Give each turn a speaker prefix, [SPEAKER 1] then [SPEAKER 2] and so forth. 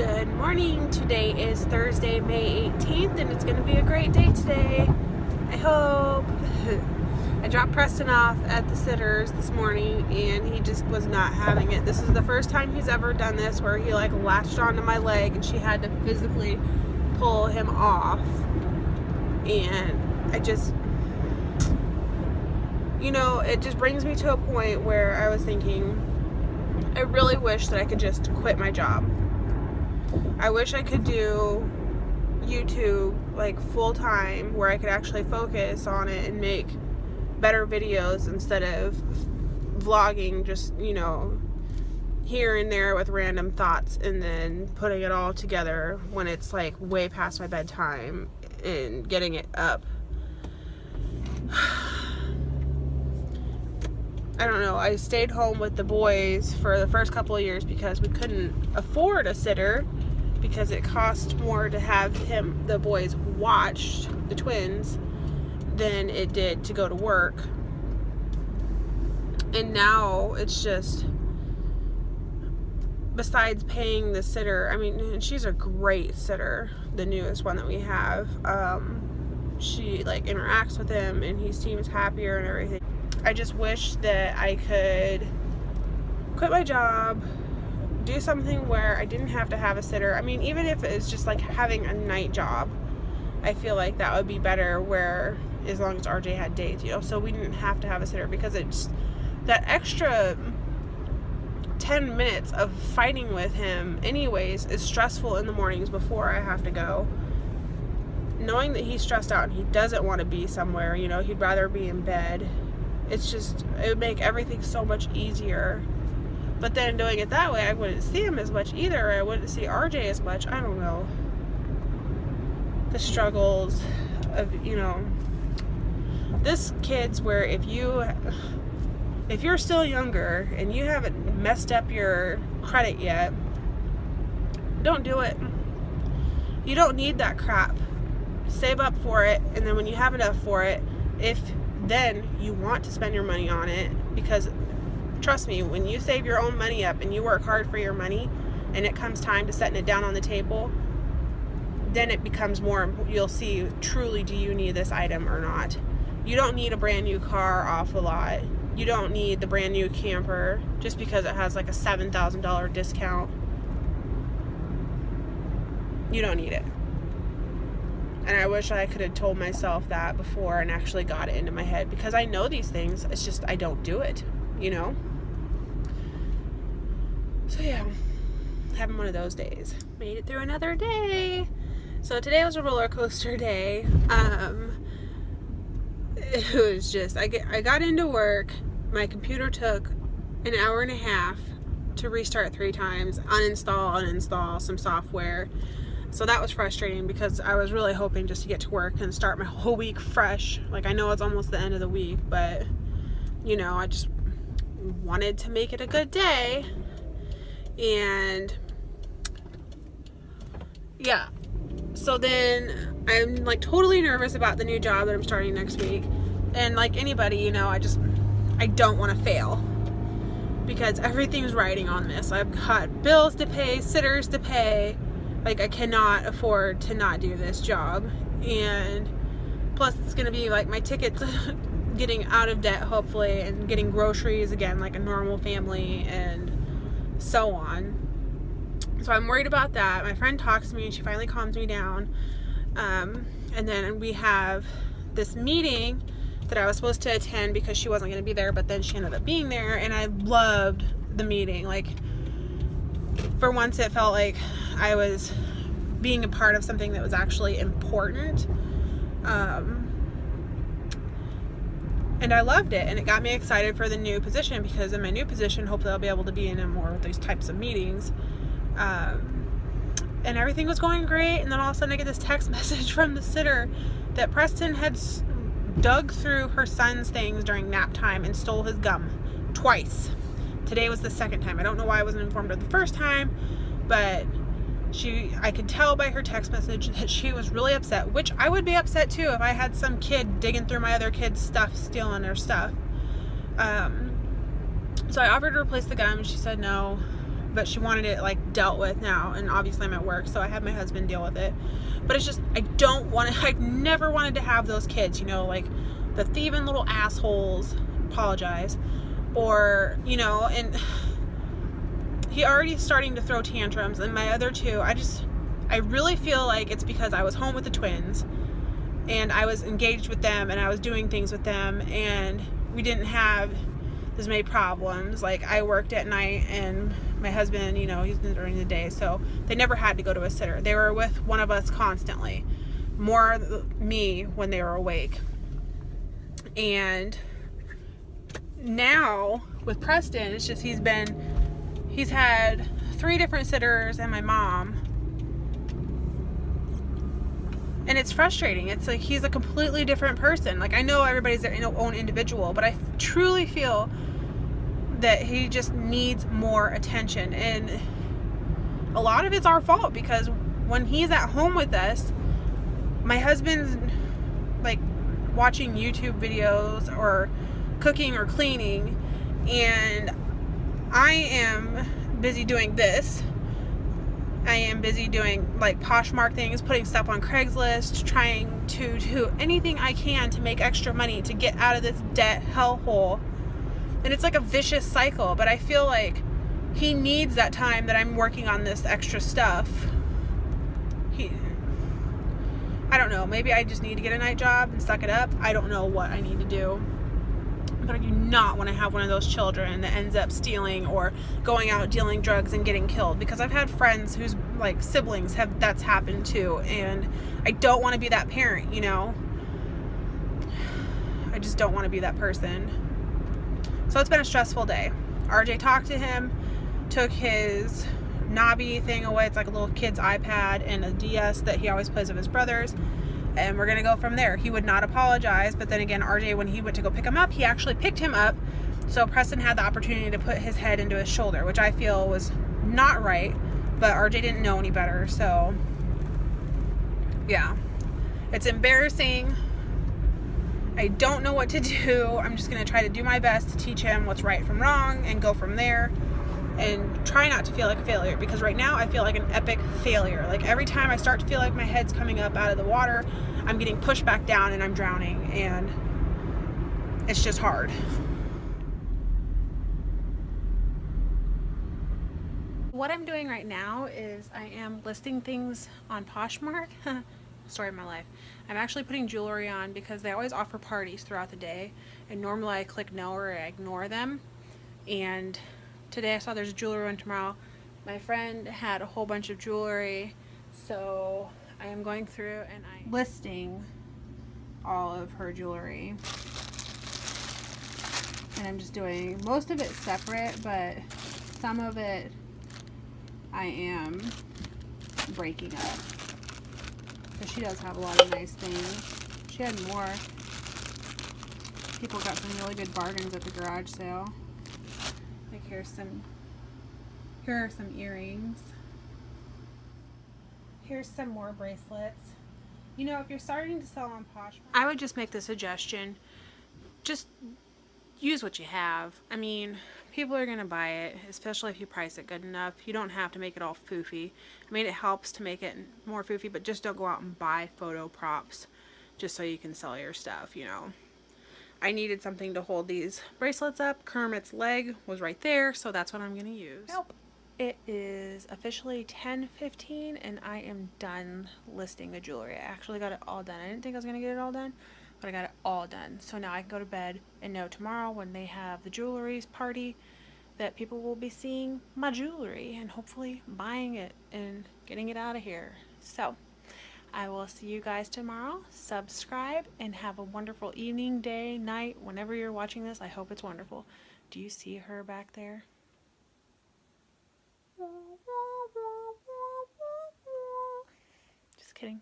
[SPEAKER 1] Good morning. Today is Thursday, May 18th, and it's going to be a great day today. I hope. I dropped Preston off at the sitters this morning, and he just was not having it. This is the first time he's ever done this, where he like latched onto my leg, and she had to physically pull him off. And I just, it just brings me to a point where I was thinking, I really wish that I could just quit my job. I wish I could do YouTube like full time, where I could actually focus on it and make better videos instead of vlogging just, here and there with random thoughts and then putting it all together when it's like way past my bedtime and getting it up. I don't know. I stayed home with the boys for the first couple of years because we couldn't afford a sitter, because it cost more to have the boys watched, the twins, than it did to go to work. And now it's just, besides paying the sitter, I mean, she's a great sitter, the newest one that we have. She like interacts with him and he seems happier and everything. I just wish that I could quit my job, do something where I didn't have to have a sitter. I mean, even if it's just like having a night job, I feel like that would be better, where as long as RJ had days, so we didn't have to have a sitter, because it's that extra 10 minutes of fighting with him anyways is stressful in the mornings before I have to go. Knowing that he's stressed out and he doesn't want to be somewhere, he'd rather be in bed. It's just, it would make everything so much easier. But then doing it that way, I wouldn't see him as much either. I wouldn't see RJ as much. I don't know. The struggles of, this kid's where if you're still younger and you haven't messed up your credit yet, don't do it. You don't need that crap. Save up for it, and then when you have enough for it, if then you want to spend your money on it, because trust me, when you save your own money up and you work hard for your money and it comes time to setting it down on the table, then it becomes more, you'll see truly, do you need this item or not? You don't need a brand new car off the lot. You don't need the brand new camper just because it has like a $7,000 discount. You don't need it. And I wish I could have told myself that before and actually got it into my head, because I know these things. It's just I don't do it, So yeah, having one of those days. Made it through another day. So today was a roller coaster day. It was just, I got into work. My computer took an hour and a half to restart 3 times, uninstall some software. So that was frustrating, because I was really hoping just to get to work and start my whole week fresh. Like, I know it's almost the end of the week, but, I just wanted to make it a good day. And, yeah. So then I'm, like, totally nervous about the new job that I'm starting next week. And like anybody, I don't want to fail, because everything's riding on this. I've got bills to pay, sitters to pay. Like, I cannot afford to not do this job. And plus it's going to be like my ticket to getting out of debt, hopefully, and getting groceries again like a normal family, and so on. So I'm worried about that. My friend talks to me and she finally calms me down. And then we have this meeting that I was supposed to attend because she wasn't going to be there, but then she ended up being there, and I loved the meeting. Like, for once it felt like I was being a part of something that was actually important. And I loved it, and it got me excited for the new position, because in my new position, hopefully I'll be able to be in more of these types of meetings. And everything was going great, and then all of a sudden I get this text message from the sitter that Preston had dug through her son's things during nap time and stole his gum twice. Today was the second time. I don't know why I wasn't informed of the first time, but I could tell by her text message that she was really upset, which I would be upset too if I had some kid digging through my other kid's stuff, stealing their stuff. So I offered to replace the gum, and she said no. but she wanted it like dealt with now, and obviously I'm at work, so I had my husband deal with it. But it's just, I don't want to, I never wanted to have those kids, you know, like the thieving little assholes, apologize, or, you know, and he already starting to throw tantrums, and my other two, I really feel like it's because I was home with the twins, and I was engaged with them, and I was doing things with them, and we didn't have as many problems. Like, I worked at night, and my husband, you know, he's during the day, so they never had to go to a sitter. They were with one of us constantly, more me when they were awake. And now with Preston, it's just he's had 3 different sitters and my mom, and it's frustrating. It's like he's a completely different person. Like, I know everybody's their own individual, but I truly feel that he just needs more attention, and a lot of it's our fault, because when he's at home with us, my husband's like watching YouTube videos or cooking or cleaning, and I am busy doing this. I am busy doing like Poshmark things, putting stuff on Craigslist, trying to do anything I can to make extra money to get out of this debt hellhole. And it's like a vicious cycle, but I feel like he needs that time that I'm working on this extra stuff. I don't know, maybe I just need to get a night job and suck it up. I don't know what I need to do. But I do not want to have one of those children that ends up stealing or going out dealing drugs and getting killed, because I've had friends whose like siblings that's happened to, and I don't want to be that parent, you know. I just don't want to be that person. So it's been a stressful day. RJ talked to him, took his knobby thing away. It's like a little kid's iPad and a DS that he always plays with his brothers, and we're gonna go from there. He would not apologize, but then again, RJ, when he went to go pick him up, he actually picked him up, so Preston had the opportunity to put his head into his shoulder, which I feel was not right, but RJ didn't know any better. So yeah, it's embarrassing. I don't know what to do. I'm just gonna try to do my best to teach him what's right from wrong and go from there, and try not to feel like a failure, because right now I feel like an epic failure. Like, every time I start to feel like my head's coming up out of the water, I'm getting pushed back down and I'm drowning, and it's just hard. What I'm doing right now is I am listing things on Poshmark. Story of my life. I'm actually putting jewelry on because they always offer parties throughout the day, and normally I click no or I ignore them. And today I saw there's a jewelry one tomorrow. My friend had a whole bunch of jewelry, so I am going through and I'm listing all of her jewelry. And I'm just doing most of it separate, but some of it I am breaking up. Because she does have a lot of nice things. She had more. People got some really good bargains at the garage sale. Like, here are some earrings. Here's some more bracelets. You know, if you're starting to sell on Poshmark, I would just make the suggestion, just use what you have. I mean, people are gonna buy it, especially if you price it good enough. You don't have to make it all foofy. I mean, it helps to make it more foofy, but just don't go out and buy photo props just so you can sell your stuff, you know. I needed something to hold these bracelets up. Kermit's leg was right there, so that's what I'm gonna use. Help. It is officially 10:15 and I am done listing the jewelry. I actually got it all done. I didn't think I was gonna get it all done, but I got it all done. So now I can go to bed and know tomorrow when they have the jewelry party that people will be seeing my jewelry and hopefully buying it and getting it out of here. So I will see you guys tomorrow. Subscribe and have a wonderful evening, day, night, whenever you're watching this. I hope it's wonderful. Do you see her back there? Just kidding.